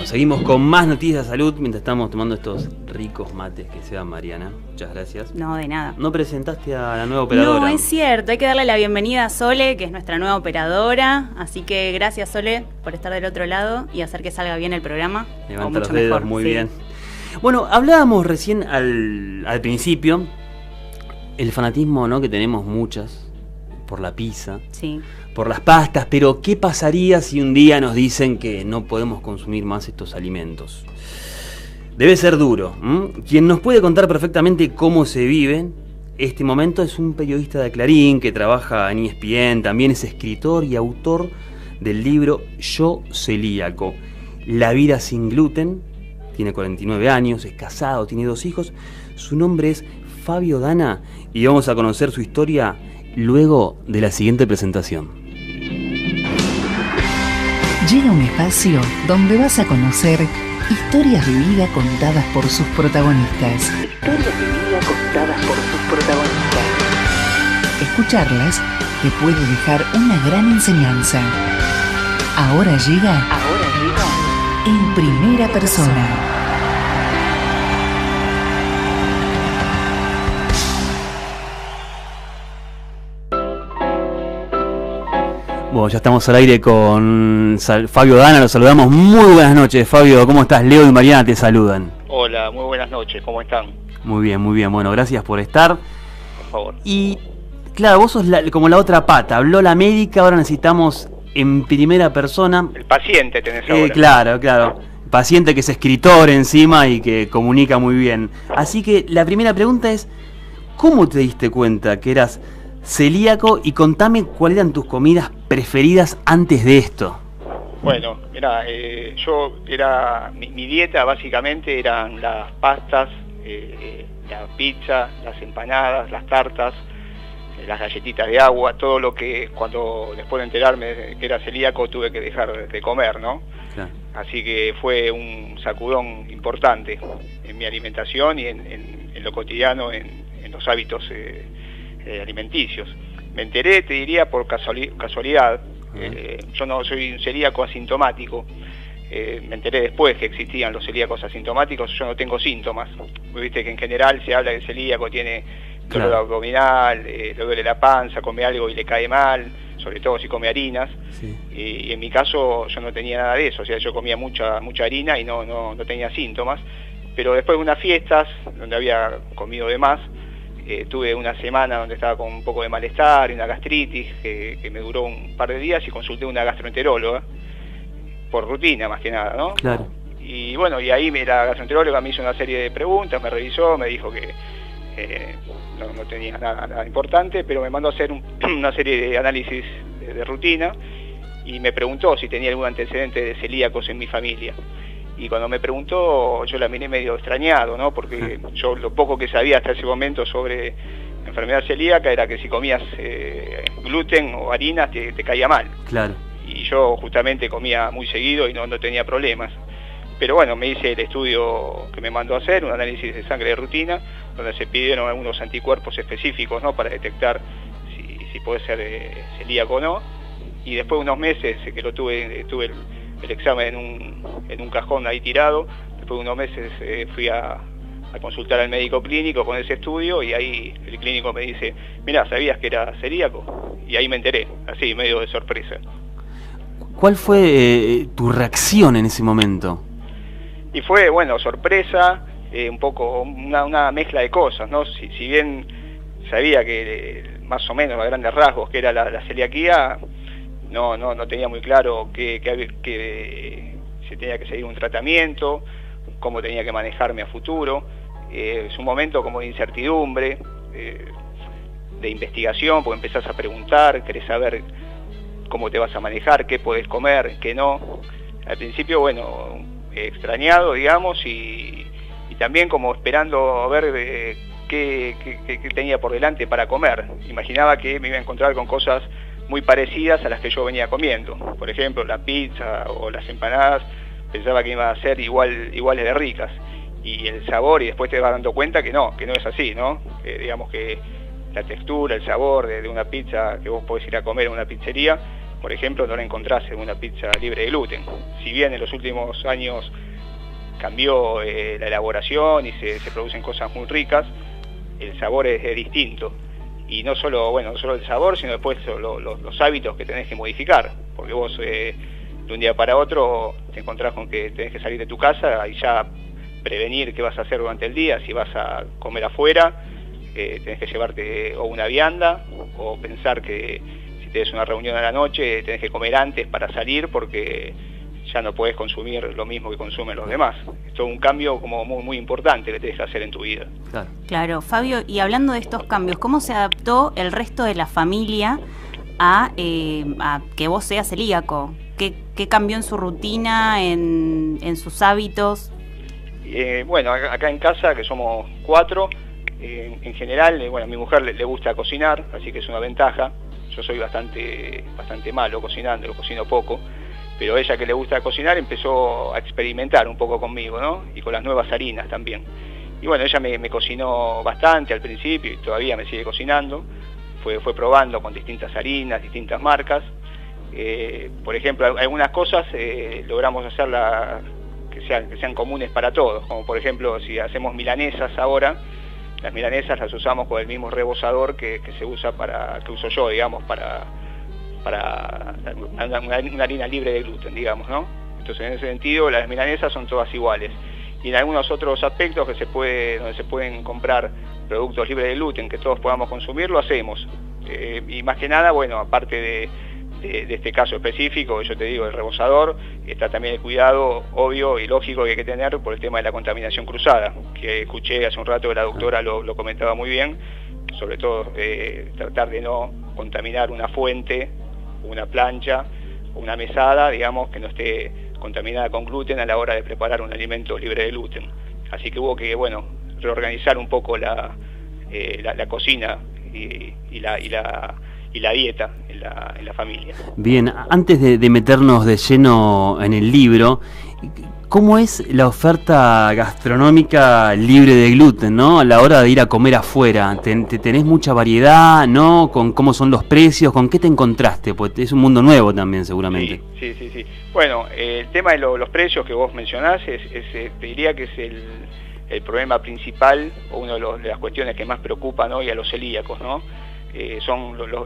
seguimos con más noticias de salud mientras estamos tomando estos ricos mates que se dan, Mariana. Muchas gracias. No, de nada. ¿No presentaste a la nueva operadora? No, es cierto. Hay que darle la bienvenida a Sole, que es nuestra nueva operadora. Así que gracias, Sole, por estar del otro lado y hacer que salga bien el programa. Levanta los dedos, muy bien. Bueno, hablábamos recién al principio el fanatismo, ¿no?, que tenemos muchas por la pizza, sí, por las pastas, pero ¿qué pasaría si un día nos dicen que no podemos consumir más estos alimentos? Debe ser duro. Quien nos puede contar perfectamente cómo se vive este momento es un periodista de Clarín que trabaja en ESPN, también es escritor y autor del libro Yo Celíaco, La vida sin gluten. Tiene 49 años, es casado, tiene 2 hijos. Su nombre es Fabio Dana y vamos a conocer su historia luego de la siguiente presentación. Llega un espacio donde vas a conocer historias de vida contadas por sus protagonistas. Historias de vida contadas por sus protagonistas. Escucharlas te puede dejar una gran enseñanza. Ahora llega en primera persona. Bueno, ya estamos al aire con Fabio Dana, lo saludamos. Muy buenas noches, Fabio, ¿cómo estás? Leo y Mariana te saludan. Hola, muy buenas noches, ¿cómo están? Muy bien, bueno, gracias por estar. Por favor. Y claro, vos sos como la otra pata, habló la médica, ahora necesitamos en primera persona. El paciente tenés ahora. Claro. Paciente que es escritor encima y que comunica muy bien. Así que la primera pregunta es, ¿cómo te diste cuenta que eras celíaco? Y contame cuáles eran tus comidas preferidas antes de esto. Bueno, mirá, mi dieta básicamente eran las pastas, la pizza, las empanadas, las tartas, las galletitas de agua, todo lo que después de enterarme que era celíaco tuve que dejar de comer, ¿no? Claro. Así que fue un sacudón importante en mi alimentación y en lo cotidiano, en los hábitos alimenticios. Me enteré, te diría, por casualidad. Yo no soy un celíaco asintomático. Me enteré después que existían los celíacos asintomáticos. Yo no tengo síntomas. Viste que en general se habla que el celíaco tiene dolor abdominal, le duele la panza, come algo y le cae mal, sobre todo si come harinas. Sí. Y en mi caso yo no tenía nada de eso. O sea, yo comía mucha harina y no tenía síntomas. Pero después de unas fiestas donde había comido de más, tuve una semana donde estaba con un poco de malestar y una gastritis que me duró un par de días y consulté a una gastroenteróloga por rutina más que nada, ¿no? Claro. Y bueno, y ahí la gastroenteróloga me hizo una serie de preguntas, me revisó, me dijo que no tenía nada importante, pero me mandó a hacer una serie de análisis de rutina y me preguntó si tenía algún antecedente de celíacos en mi familia. Y cuando me preguntó, yo la miré medio extrañado, ¿no? Porque yo lo poco que sabía hasta ese momento sobre la enfermedad celíaca era que si comías gluten o harinas te caía mal. Claro. Y yo justamente comía muy seguido y no tenía problemas. Pero bueno, me hice el estudio que me mandó a hacer, un análisis de sangre de rutina, donde se pidieron algunos anticuerpos específicos, ¿no?, para detectar si puede ser celíaco o no. Y después de unos meses que lo tuve el examen en un cajón ahí tirado. Después de unos meses fui a consultar al médico clínico con ese estudio y ahí el clínico me dice, mirá, ¿sabías que era celíaco? Y ahí me enteré, así, medio de sorpresa. ¿Cuál fue tu reacción en ese momento? Y fue, bueno, sorpresa, un poco una mezcla de cosas, ¿no? Si bien sabía que más o menos a grandes rasgos que era la celiaquía, no tenía muy claro que se tenía que seguir un tratamiento, cómo tenía que manejarme a futuro. Es un momento como de incertidumbre, de investigación, porque empezás a preguntar, querés saber cómo te vas a manejar, qué podés comer, qué no. Al principio, bueno, extrañado, digamos, y también como esperando a ver qué tenía por delante para comer. Imaginaba que me iba a encontrar con cosas muy parecidas a las que yo venía comiendo. Por ejemplo, la pizza o las empanadas, pensaba que iban a ser iguales de ricas. Y el sabor, y después te vas dando cuenta que no es así, ¿no? Digamos que la textura, el sabor de una pizza que vos podés ir a comer en una pizzería, por ejemplo, no la encontrás en una pizza libre de gluten. Si bien en los últimos años cambió la elaboración y se producen cosas muy ricas, el sabor es distinto. Y no solo el sabor, sino después los hábitos que tenés que modificar, porque vos de un día para otro te encontrás con que tenés que salir de tu casa y ya prevenir qué vas a hacer durante el día. Si vas a comer afuera, tenés que llevarte o una vianda, o pensar que si tenés una reunión a la noche tenés que comer antes para salir, porque ya no podés consumir lo mismo que consumen los demás. Esto es un cambio como muy, muy importante que tenés que hacer en tu vida. Claro, Fabio, y hablando de estos cambios, ¿cómo se adaptó el resto de la familia a que vos seas celíaco? ¿Qué cambió en su rutina, en sus hábitos? Bueno, acá en casa, que somos 4, en general, a mi mujer le gusta cocinar, así que es una ventaja. Yo soy bastante malo cocinando, cocino poco, pero ella, que le gusta cocinar, empezó a experimentar un poco conmigo, ¿no? Y con las nuevas harinas también. Y bueno, ella me cocinó bastante al principio y todavía me sigue cocinando. Fue probando con distintas harinas, distintas marcas. Por ejemplo, algunas cosas logramos hacerlas que sean comunes para todos, como por ejemplo, si hacemos milanesas ahora, las milanesas las usamos con el mismo rebozador que se usa que uso yo, digamos, para una harina libre de gluten, digamos, ¿no? Entonces, en ese sentido, las milanesas son todas iguales. Y en algunos otros aspectos donde se pueden comprar productos libres de gluten que todos podamos consumir, lo hacemos. Y más que nada, bueno, aparte de este caso específico, yo te digo, el rebozador, está también el cuidado obvio y lógico que hay que tener por el tema de la contaminación cruzada, que escuché hace un rato que la doctora lo comentaba muy bien, sobre todo tratar de no contaminar una fuente, una plancha, una mesada, digamos, que no esté contaminada con gluten a la hora de preparar un alimento libre de gluten. Así que hubo que, reorganizar un poco la cocina y la dieta en la familia. Bien, antes de meternos de lleno en el libro, ¿cómo es la oferta gastronómica libre de gluten, ¿no? A la hora de ir a comer afuera, ¿tenés mucha variedad, ¿no? ¿Con cómo son los precios? ¿Con qué te encontraste? Pues es un mundo nuevo también, seguramente. Sí. Bueno, el tema de los precios que vos mencionás te diría que es el problema principal, o una de las cuestiones que más preocupan hoy a los celíacos, ¿no?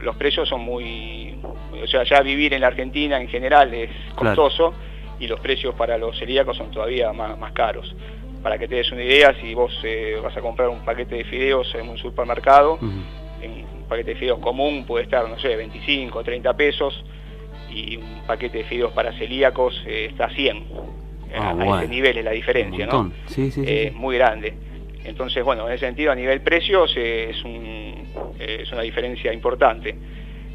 Los precios son muy... O sea, ya vivir en la Argentina en general es costoso, claro, y los precios para los celíacos son todavía más caros. Para que te des una idea, si vos vas a comprar un paquete de fideos en un supermercado, un paquete de fideos común puede estar, 25 o 30 pesos, y un paquete de fideos para celíacos está a 100. A ese nivel es la diferencia, ¿no? Sí. Muy grande. Entonces, en ese sentido, a nivel precios es una diferencia importante.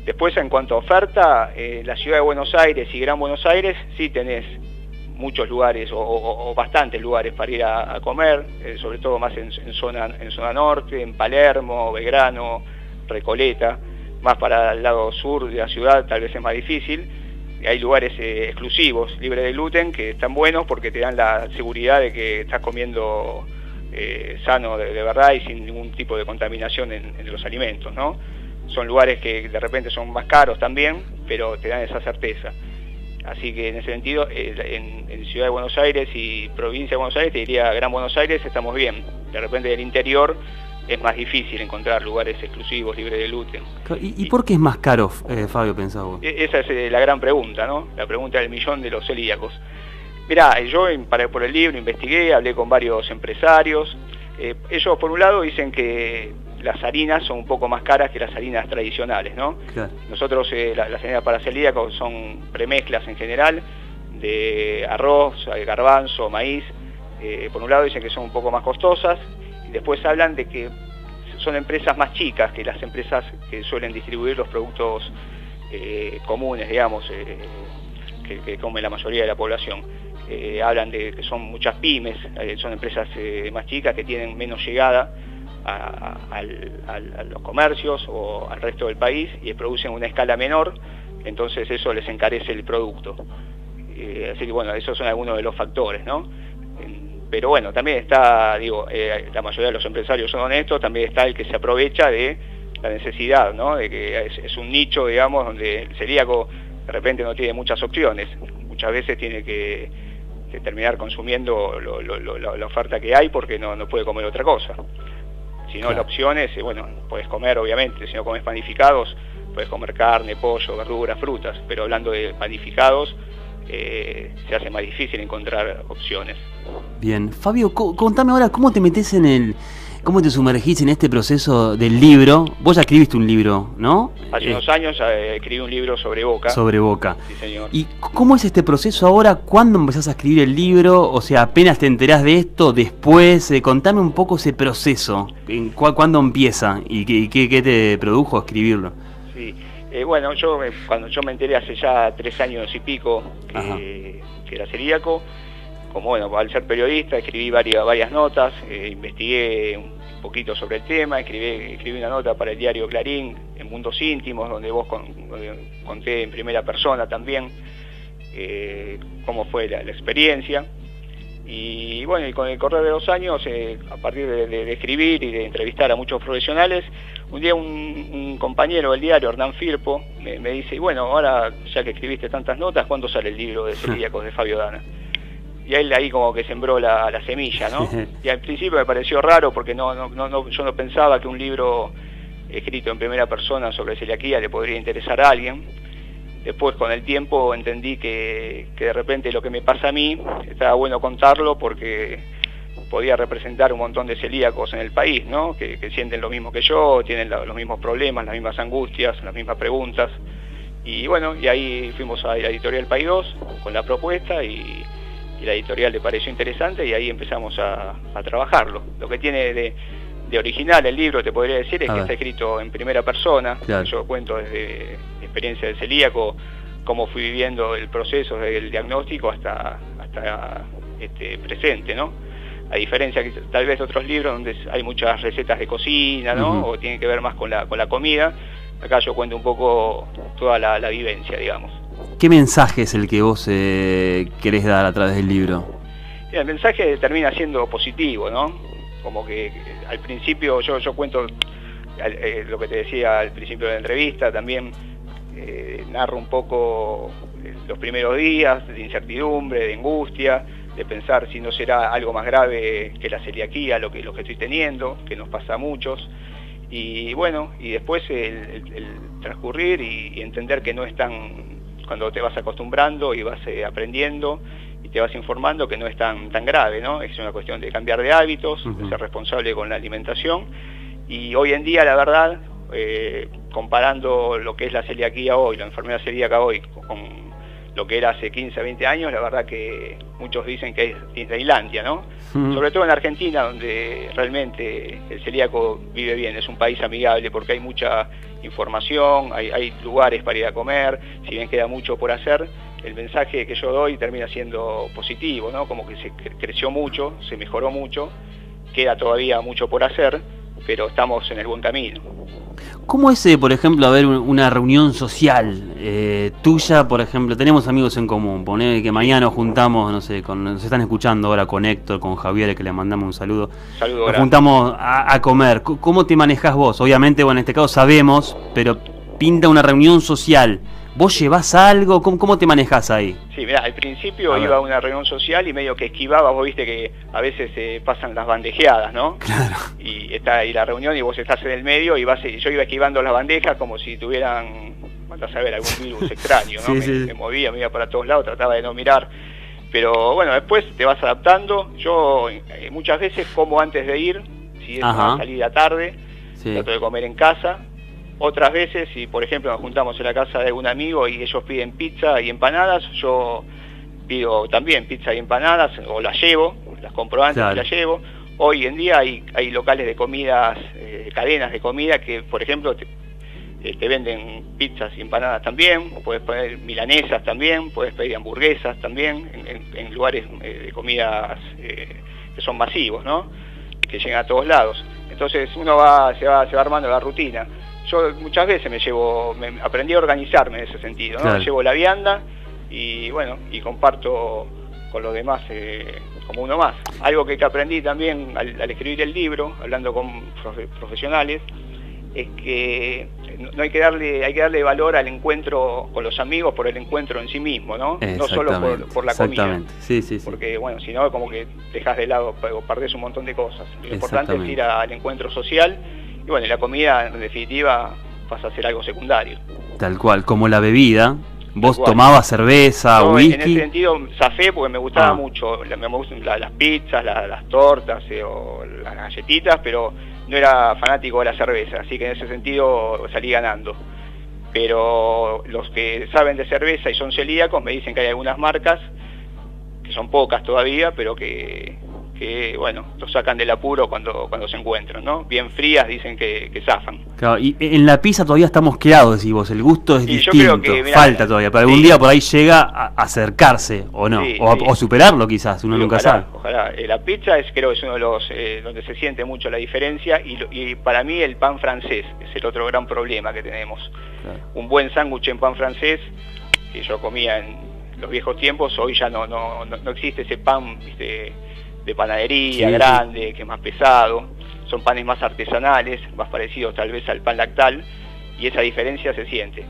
Después, en cuanto a oferta, la ciudad de Buenos Aires y Gran Buenos Aires sí tenés muchos lugares o bastantes lugares para ir a comer, sobre todo más en zona norte, en Palermo, Belgrano, Recoleta. Más para el lado sur de la ciudad tal vez es más difícil. Hay lugares exclusivos, libres de gluten, que están buenos porque te dan la seguridad de que estás comiendo sano de verdad y sin ningún tipo de contaminación en los alimentos, ¿no? Son lugares que de repente son más caros también, pero te dan esa certeza. Así que en ese sentido, en Ciudad de Buenos Aires y Provincia de Buenos Aires, te diría Gran Buenos Aires, estamos bien. De repente del interior es más difícil encontrar lugares exclusivos, libres de gluten. ¿Y por qué es más caro, Fabio, pensás vos? Esa es la gran pregunta, ¿no? La pregunta del millón de los celíacos. Mirá, yo por el libro investigué, hablé con varios empresarios. Ellos, por un lado, dicen que las harinas son un poco más caras que las harinas tradicionales, ¿no? Claro. Nosotros, las harinas para celíacos son premezclas en general, de arroz, garbanzo, maíz. Por un lado dicen que son un poco más costosas, y después hablan de que son empresas más chicas que las empresas que suelen distribuir los productos comunes, digamos, que come la mayoría de la población. Hablan de que son muchas pymes, son empresas más chicas que tienen menos llegada a los comercios o al resto del país y producen una escala menor, entonces eso les encarece el producto. Así que esos son algunos de los factores, ¿no? Pero también está, la mayoría de los empresarios son honestos, también está el que se aprovecha de la necesidad, ¿no? De que es un nicho, digamos, donde el celíaco de repente no tiene muchas opciones, muchas veces tiene que terminar consumiendo la oferta que hay porque no puede comer otra cosa. Si no, la opción es, bueno, puedes comer obviamente, si no comes panificados, puedes comer carne, pollo, verduras, frutas, pero hablando de panificados, se hace más difícil encontrar opciones. Bien, Fabio, contame ahora cómo te metés cómo te sumergís en este proceso del libro. Vos ya escribiste un libro, ¿no? Hace unos años escribí un libro sobre Boca. Sobre Boca. Sí, señor. ¿Y cómo es este proceso ahora? ¿Cuándo empezás a escribir el libro? O sea, ¿apenas te enterás de esto? ¿Después? Contame un poco ese proceso. ¿Cuándo empieza? ¿Y qué te produjo escribirlo? Sí. Bueno, cuando yo me enteré hace ya 3 años y pico que era celíaco, como bueno, al ser periodista escribí varias notas, investigué un poquito sobre el tema, escribí una nota para el diario Clarín, en Mundos Íntimos, donde donde conté en primera persona también cómo fue la experiencia. Y bueno, y con el correr de los años, a partir de escribir y de entrevistar a muchos profesionales, un día un compañero del diario, Hernán Firpo, me dice, y bueno, ahora ya que escribiste tantas notas, ¿cuándo sale el libro de celíacos de Fabio Dana? Y a él ahí como que sembró la semilla, ¿no? Y al principio me pareció raro porque yo no pensaba que un libro escrito en primera persona sobre celiaquía le podría interesar a alguien. Después, con el tiempo, entendí que de repente lo que me pasa a mí estaba bueno contarlo porque podía representar un montón de celíacos en el país, ¿no? Que sienten lo mismo que yo, tienen los mismos problemas, las mismas angustias, las mismas preguntas. Y bueno, y ahí fuimos a la editorial País 2 con la propuesta y la editorial le pareció interesante y ahí empezamos a trabajarlo. Lo que tiene de original el libro, te podría decir, es que está escrito en primera persona. Claro. Yo cuento desde mi experiencia de celíaco, cómo fui viviendo el proceso desde el diagnóstico hasta presente, ¿no? A diferencia que tal vez de otros libros donde hay muchas recetas de cocina, ¿no? O tiene que ver más con la comida. Acá yo cuento un poco toda la vivencia, digamos. ¿Qué mensaje es el que vos querés dar a través del libro? El mensaje termina siendo positivo, ¿no? Como que al principio yo cuento lo que te decía al principio de la entrevista, también narro un poco los primeros días de incertidumbre, de angustia, de pensar si no será algo más grave que la celiaquía, lo que estoy teniendo, que nos pasa a muchos. Y bueno, y después el transcurrir y entender que no es tan, cuando te vas acostumbrando y vas aprendiendo y te vas informando, que no es tan grave, ¿no? Es una cuestión de cambiar de hábitos, de ser responsable con la alimentación. Y hoy en día, la verdad, comparando lo que es la celiaquía hoy, la enfermedad celíaca hoy, con lo que era hace 15, 20 años, la verdad que muchos dicen que es Disneylandia, ¿no? Sobre todo en Argentina, donde realmente el celíaco vive bien, es un país amigable porque hay mucha información, hay lugares para ir a comer, si bien queda mucho por hacer, el mensaje que yo doy termina siendo positivo, ¿no? Como que se creció mucho, se mejoró mucho, queda todavía mucho por hacer, pero estamos en el buen camino. ¿Cómo es, por ejemplo, haber una reunión social tuya, por ejemplo? Tenemos amigos en común, poner que mañana nos juntamos, no sé, nos están escuchando ahora con Héctor, con Javier, que le mandamos un saludo. Nos juntamos a comer. ¿Cómo te manejás vos? Obviamente, bueno, en este caso sabemos, pero pinta una reunión social. ¿Vos llevás algo? ¿Cómo te manejás ahí? Sí, mirá, al principio iba a una reunión social y medio que esquivaba, vos viste que a veces pasan las bandejeadas, ¿no? Claro. Y está ahí la reunión y vos estás en el medio y yo iba esquivando las bandejas como si tuvieran, mandás a ver, algún virus extraño, ¿no? Me movía, me iba para todos lados, trataba de no mirar. Pero bueno, después te vas adaptando. Yo muchas veces como antes de ir, si es una salida tarde, trato de comer en casa. Otras veces, si por ejemplo nos juntamos en la casa de algún amigo y ellos piden pizza y empanadas, yo pido también pizza y empanadas, o las llevo, las compro antes y las llevo. Hoy en día hay locales de comidas, cadenas de comida que, por ejemplo, te venden pizzas y empanadas también, puedes poner milanesas también, puedes pedir hamburguesas también, en lugares de comidas que son masivos, ¿no? Que llegan a todos lados. Entonces uno se va armando la rutina. Yo muchas veces aprendí a organizarme en ese sentido, ¿no? Claro. Me llevo la vianda y bueno, y comparto con los demás como uno más. Algo que aprendí también al escribir el libro, hablando con profesionales, es que no hay que darle valor al encuentro con los amigos por el encuentro en sí mismo, ¿no? No solo por la comida. Sí, sí, sí. Porque, bueno, si no, como que dejas de lado o perdés un montón de cosas. Lo importante es ir al encuentro social y, bueno, y la comida, en definitiva, pasa a ser algo secundario. Tal cual, como la bebida. ¿Vos tomabas cerveza, whisky? En ese sentido, zafé porque me gustaba mucho. Me gustan las pizzas, las tortas o las galletitas, pero no era fanático de la cerveza, así que en ese sentido salí ganando. Pero los que saben de cerveza y son celíacos me dicen que hay algunas marcas, que son pocas todavía, pero que bueno, los sacan del apuro cuando se encuentran, ¿no? Bien frías dicen que zafan. Claro, y en la pizza todavía está mosqueado, decís vos, el gusto es distinto, yo creo que, mirá, falta todavía, pero algún día por ahí llega a acercarse, o no, o superarlo quizás, uno nunca sabe. Ojalá. La pizza creo que es uno de los donde se siente mucho la diferencia, y para mí el pan francés es el otro gran problema que tenemos. Claro. Un buen sándwich en pan francés, que yo comía en los viejos tiempos, hoy ya no existe ese pan, ¿viste?, de panadería grande, que es más pesado. Son panes más artesanales, más parecidos tal vez al pan lactal, y esa diferencia se siente.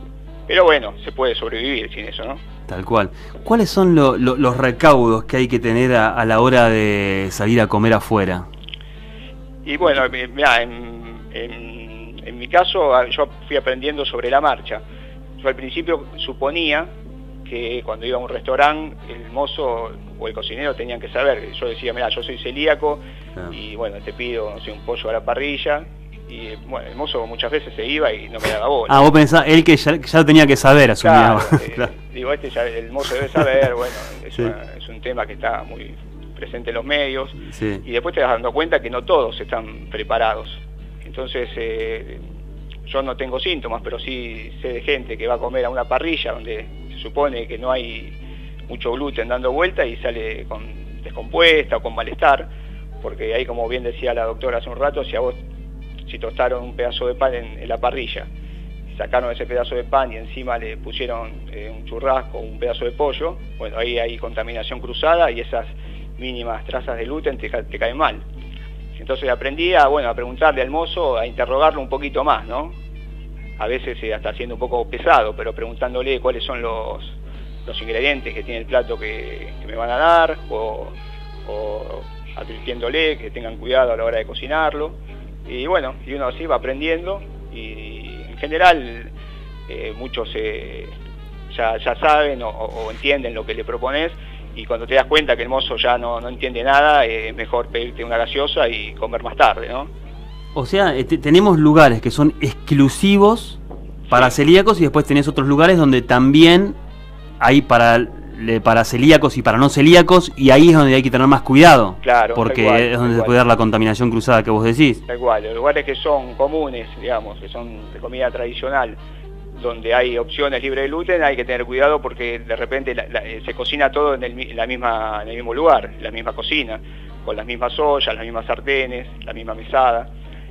Pero bueno, se puede sobrevivir sin eso, ¿no? Tal cual. ¿Cuáles son los recaudos que hay que tener a la hora de salir a comer afuera? Y bueno, mirá, en mi caso yo fui aprendiendo sobre la marcha. Yo al principio suponía que cuando iba a un restaurante el mozo o el cocinero tenían que saber. Yo decía, mira, yo soy celíaco y bueno, te pido, no sé, un pollo a la parrilla, y bueno, el mozo muchas veces se iba y no me daba bola. Vos pensás, él que ya lo tenía que saber, asumía. Claro, digo, ya el mozo debe saber, bueno, es un tema que está muy presente en los medios, y después te vas dando cuenta que no todos están preparados. Entonces, yo no tengo síntomas, pero sí sé de gente que va a comer a una parrilla donde se supone que no hay mucho gluten dando vuelta y sale con descompuesta o con malestar, porque ahí, como bien decía la doctora hace un rato, si tostaron un pedazo de pan en la parrilla, sacaron ese pedazo de pan y encima le pusieron un churrasco, un pedazo de pollo, bueno, ahí hay contaminación cruzada y esas mínimas trazas de gluten te caen mal. Entonces aprendí a preguntarle al mozo, a interrogarlo un poquito más, ¿no? A veces hasta siendo un poco pesado, pero preguntándole cuáles son los ingredientes que tiene el plato que me van a dar, o advirtiéndole que tengan cuidado a la hora de cocinarlo. Y bueno, y uno así va aprendiendo, y en general muchos ya saben o entienden lo que le propones, y cuando te das cuenta que el mozo ya no entiende nada, es mejor pedirte una gaseosa y comer más tarde, ¿no? O sea, tenemos lugares que son exclusivos para celíacos, y después tenés otros lugares donde también hay para celíacos y para no celíacos, y ahí es donde hay que tener más cuidado. Claro, porque es donde se puede dar la contaminación cruzada que vos decís. Tal cual, los lugares que son comunes, digamos, que son de comida tradicional, donde hay opciones libres de gluten, hay que tener cuidado porque de repente se cocina todo en el mismo lugar, en la misma cocina, con las mismas ollas, las mismas sartenes, la misma mesada,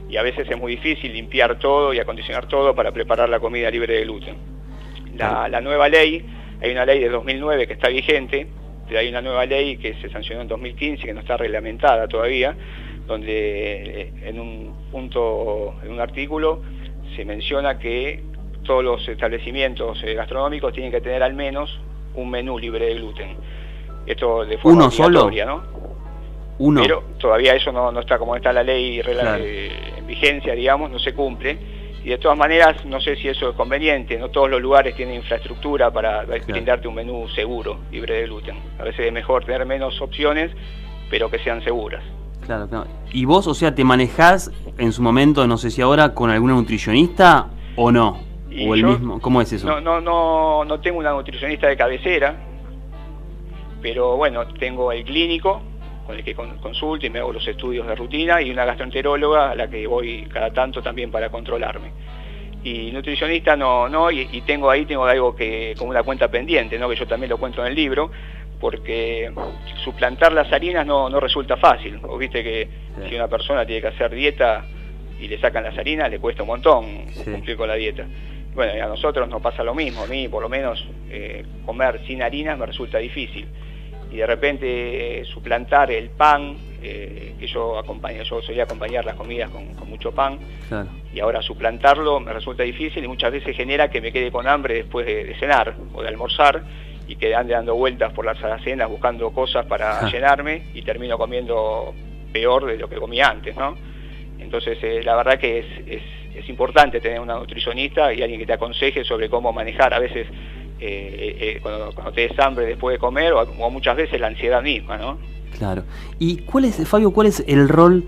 y a veces es muy difícil limpiar todo y acondicionar todo para preparar la comida libre de gluten. La nueva ley, hay una ley de 2009 que está vigente, pero hay una nueva ley que se sancionó en 2015 que no está reglamentada todavía, donde en un artículo se menciona que todos los establecimientos gastronómicos tienen que tener al menos un menú libre de gluten. Esto de forma obligatoria, ¿no? Uno. Pero todavía eso no está, como está la ley en vigencia, digamos, no se cumple. Y de todas maneras, no sé si eso es conveniente. No todos los lugares tienen infraestructura para brindarte un menú seguro, libre de gluten. A veces es mejor tener menos opciones, pero que sean seguras. Claro. ¿Y vos, o sea, te manejás en su momento, no sé si ahora, con alguna nutricionista o no? ¿O el mismo? ¿Cómo es eso? No tengo una nutricionista de cabecera, pero bueno, tengo el clínico con el que consulto y me hago los estudios de rutina, y una gastroenteróloga a la que voy cada tanto también para controlarme. Y nutricionista y tengo algo que como una cuenta pendiente, ¿no? Que yo también lo cuento en el libro, porque suplantar las harinas no resulta fácil. Vos viste que si una persona tiene que hacer dieta y le sacan las harinas, le cuesta un montón cumplir con la dieta. Bueno, y a nosotros nos pasa lo mismo. A mí, por lo menos, comer sin harinas me resulta difícil. y de repente suplantar el pan, que yo solía acompañar las comidas con mucho pan, Claro. y ahora suplantarlo me resulta difícil y muchas veces genera que me quede con hambre después de cenar o de almorzar, y que ande dando vueltas por las alacenas buscando cosas para llenarme, y termino comiendo peor de lo que comía antes, ¿no? Entonces la verdad que es importante tener una nutricionista y alguien que te aconseje sobre cómo manejar a veces cuando te des hambre después de comer, o muchas veces la ansiedad misma, ¿no? Claro. ¿Y Fabio, cuál es el rol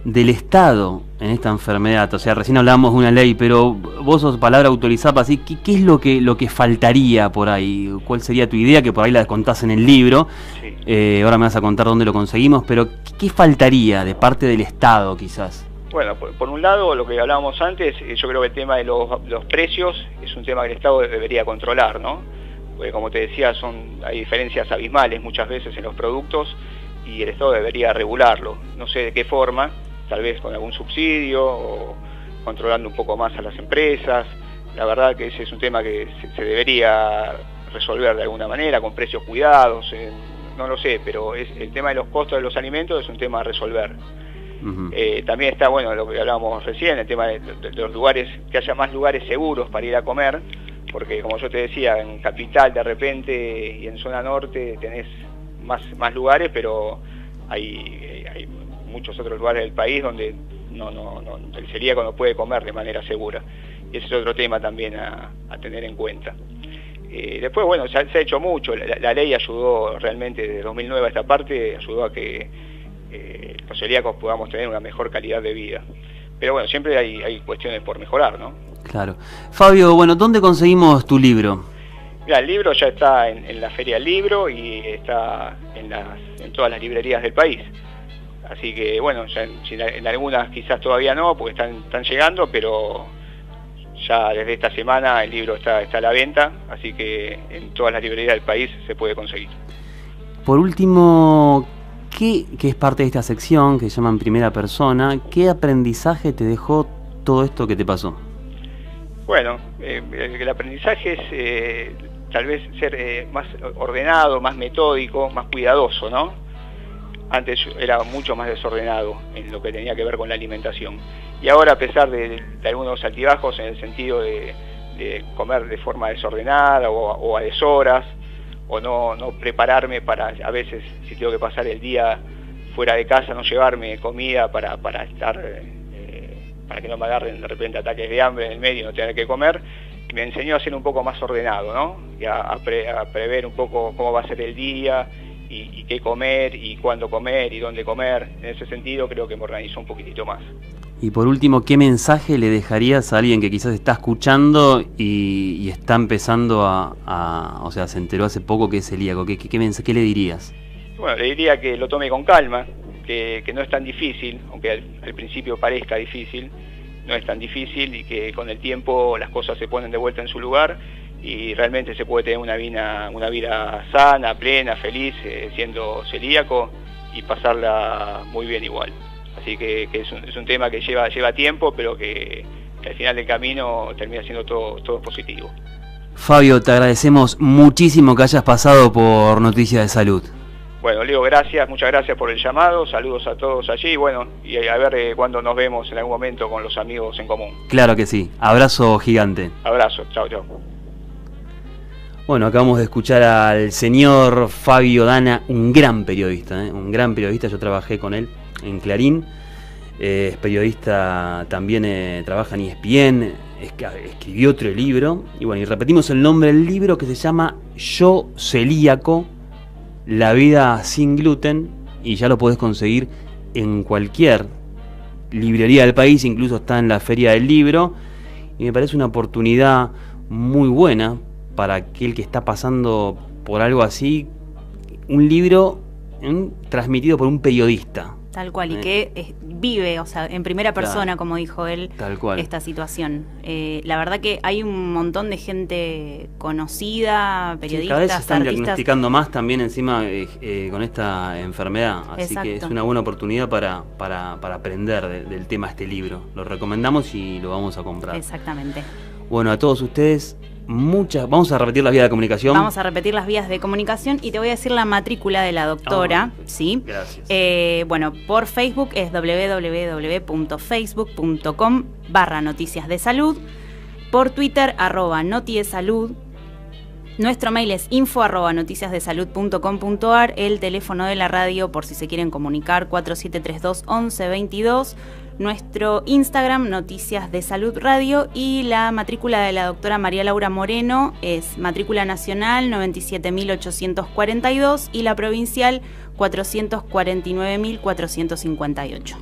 del Estado en esta enfermedad? O sea, recién hablábamos de una ley, pero vos sos palabra autorizada, así, ¿qué es lo que faltaría por ahí? ¿Cuál sería tu idea? Que por ahí la contás en el libro. Sí. Ahora me vas a contar dónde lo conseguimos, pero ¿qué faltaría de parte del Estado, quizás? Bueno, por un lado, lo que hablábamos antes, yo creo que el tema de los precios es un tema que el Estado debería controlar, ¿no? Porque como te decía, hay diferencias abismales muchas veces en los productos, y el Estado debería regularlo. No sé de qué forma, tal vez con algún subsidio o controlando un poco más a las empresas. La verdad que ese es un tema que se debería resolver de alguna manera, con precios cuidados, no lo sé, pero el tema de los costos de los alimentos es un tema a resolver. Uh-huh. También está, bueno, lo que hablábamos recién, el tema de los lugares, que haya más lugares seguros para ir a comer, porque como yo te decía, en Capital de repente y en zona norte tenés más lugares, pero hay muchos otros lugares del país donde el celíaco no puede comer de manera segura, y ese es otro tema también a tener en cuenta. Después, bueno, se ha hecho mucho, la ley ayudó realmente desde 2009 a esta parte, ayudó a que los celíacos podamos tener una mejor calidad de vida. Pero bueno, siempre hay cuestiones por mejorar, ¿no? Claro. Fabio, bueno, ¿dónde conseguimos tu libro? Mira, el libro ya está en la Feria del Libro y está en todas las librerías del país. Así que bueno, ya en algunas quizás todavía no, porque están llegando, pero ya desde esta semana el libro está a la venta, así que en todas las librerías del país se puede conseguir. Por último, que es parte de esta sección que se llama En Primera Persona, ¿qué aprendizaje te dejó todo esto que te pasó? Bueno, el aprendizaje es tal vez ser más ordenado, más metódico, más cuidadoso, ¿no? Antes era mucho más desordenado en lo que tenía que ver con la alimentación. Y ahora, a pesar de algunos altibajos en el sentido de comer de forma desordenada o a deshoras, o no prepararme para, a veces, si tengo que pasar el día fuera de casa, no llevarme comida para estar, para que no me agarren de repente ataques de hambre en el medio y no tener que comer, me enseñó a ser un poco más ordenado, ¿no? Y a prever un poco cómo va a ser el día, y qué comer, y cuándo comer, y dónde comer. En ese sentido creo que me organizó un poquitito más. Y por último, ¿qué mensaje le dejarías a alguien que quizás está escuchando y está empezando o sea, se enteró hace poco que es celíaco? ¿Qué le dirías? Bueno, le diría que lo tome con calma, que no es tan difícil, aunque al principio parezca difícil, no es tan difícil, y que con el tiempo las cosas se ponen de vuelta en su lugar y realmente se puede tener una vida sana, plena, feliz, siendo celíaco, y pasarla muy bien igual. Así que es un tema que lleva tiempo, pero que al final del camino termina siendo todo positivo. Fabio, te agradecemos muchísimo que hayas pasado por Noticias de Salud. Bueno, Leo, gracias, muchas gracias por el llamado, saludos a todos allí, bueno, y a ver cuándo nos vemos en algún momento con los amigos en común. Claro que sí, abrazo gigante. Abrazo, chao. Bueno, acabamos de escuchar al señor Fabio Dana, un gran periodista, yo trabajé con él en Clarín, es periodista, también trabaja en ESPN, escribió otro libro, y bueno, y repetimos el nombre del libro, que se llama Yo Celíaco, la vida sin gluten, y ya lo podés conseguir en cualquier librería del país, incluso está en la Feria del Libro, y me parece una oportunidad muy buena para aquel que está pasando por algo así, un libro transmitido por un periodista. Tal cual, y que vive, o sea, en primera persona, claro, como dijo él, tal cual, esta situación. La verdad que hay un montón de gente conocida, periodistas, cada vez se están artistas, diagnosticando más también encima con esta enfermedad, así Exacto. que es una buena oportunidad para aprender del tema este libro. Lo recomendamos y lo vamos a comprar. Exactamente. Bueno, a todos ustedes, Vamos a repetir las vías de comunicación. Vamos a repetir las vías de comunicación y te voy a decir la matrícula de la doctora. ¿Sí? Gracias. Bueno, por Facebook es www.facebook.com/noticias de salud. Por Twitter, @notiesalud. Nuestro mail es info@noticiasdesalud.com.ar. El teléfono de la radio, por si se quieren comunicar, 4732-1122. Nuestro Instagram, Noticias de Salud Radio. Y la matrícula de la doctora María Laura Moreno es matrícula nacional 97.842 y la provincial 449.458.